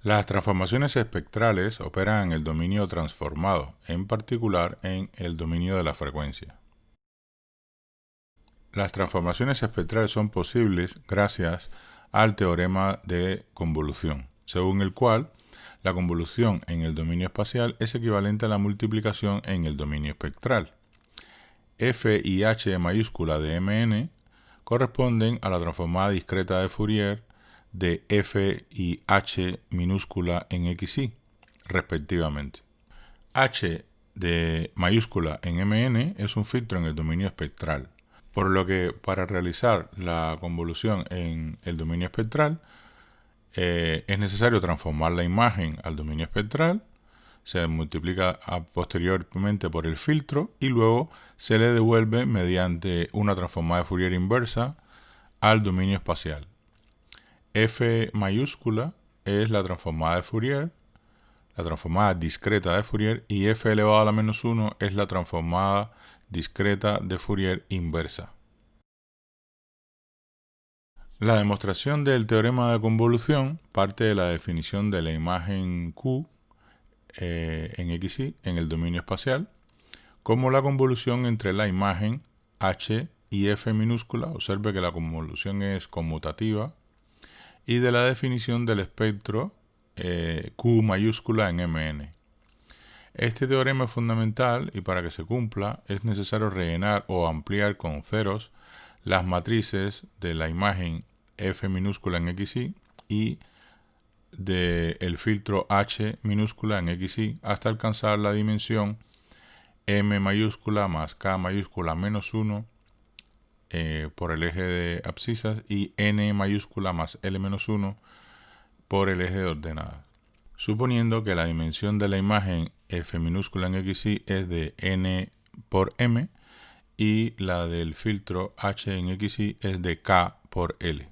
Las transformaciones espectrales operan en el dominio transformado, en particular en el dominio de la frecuencia. Las transformaciones espectrales son posibles gracias al teorema de convolución, según el cual la convolución en el dominio espacial es equivalente a la multiplicación en el dominio espectral. F y H mayúscula de Mn corresponden a la transformada discreta de Fourier de F y H minúscula en XY, respectivamente. H de mayúscula en Mn es un filtro en el dominio espectral, por lo que para realizar la convolución en el dominio espectral es necesario transformar la imagen al dominio espectral, se multiplica posteriormente por el filtro y luego se le devuelve mediante una transformada de Fourier inversa al dominio espacial. F mayúscula es la transformada de Fourier, la transformada discreta de Fourier, y f elevado a la menos 1 es la transformada discreta de Fourier inversa. La demostración del teorema de convolución parte de la definición de la imagen Q en XY en el dominio espacial como la convolución entre la imagen H y F minúscula. Observe que la convolución es conmutativa, y de la definición del espectro Q mayúscula en Mn. Este teorema es fundamental y para que se cumpla es necesario rellenar o ampliar con ceros las matrices de la imagen F minúscula en XY y del filtro H minúscula en XY hasta alcanzar la dimensión M mayúscula más K mayúscula menos 1 por el eje de abscisas y N mayúscula más L menos 1 por el eje de ordenadas, suponiendo que la dimensión de la imagen F minúscula en XY es de N por M y la del filtro H en XY es de K por L.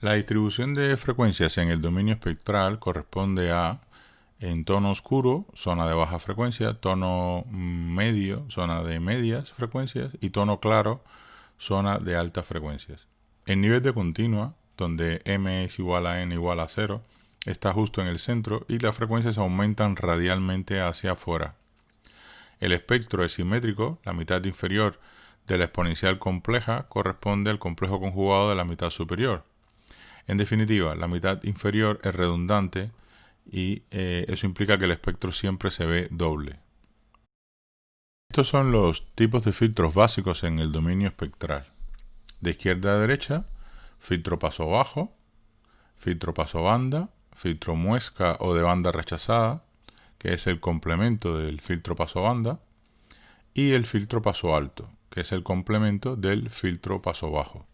La distribución de frecuencias en el dominio espectral corresponde a en tono oscuro, zona de baja frecuencia, tono medio, zona de medias frecuencias, y tono claro, zona de altas frecuencias. En nivel de continua, donde m es igual a n igual a 0, está justo en el centro y las frecuencias aumentan radialmente hacia afuera. El espectro es simétrico, la mitad inferior de la exponencial compleja corresponde al complejo conjugado de la mitad superior. En definitiva, la mitad inferior es redundante y eso implica que el espectro siempre se ve doble. Estos son los tipos de filtros básicos en el dominio espectral. De izquierda a derecha, filtro paso bajo, filtro paso banda, filtro muesca o de banda rechazada, que es el complemento del filtro paso banda, y el filtro paso alto, que es el complemento del filtro paso bajo.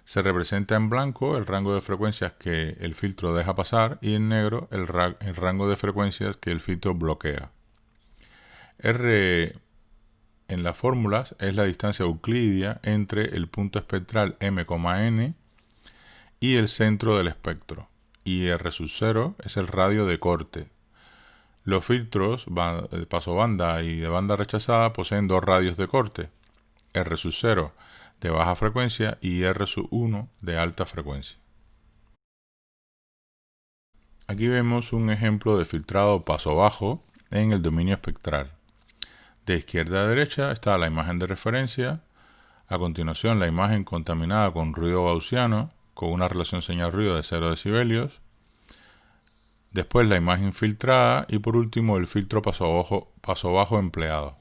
Se representa en blanco el rango de frecuencias que el filtro deja pasar y en negro el rango de frecuencias que el filtro bloquea. R en las fórmulas es la distancia euclidia entre el punto espectral m,n y el centro del espectro, y R sub 0 es el radio de corte. Los filtros de paso banda y de banda rechazada poseen dos radios de corte, R sub 0 de baja frecuencia y R sub 1 de alta frecuencia. Aquí vemos un ejemplo de filtrado paso bajo en el dominio espectral. De izquierda a derecha está la imagen de referencia, a continuación la imagen contaminada con ruido gaussiano con una relación señal-ruido de 0 decibelios, después la imagen filtrada y por último el filtro paso bajo empleado.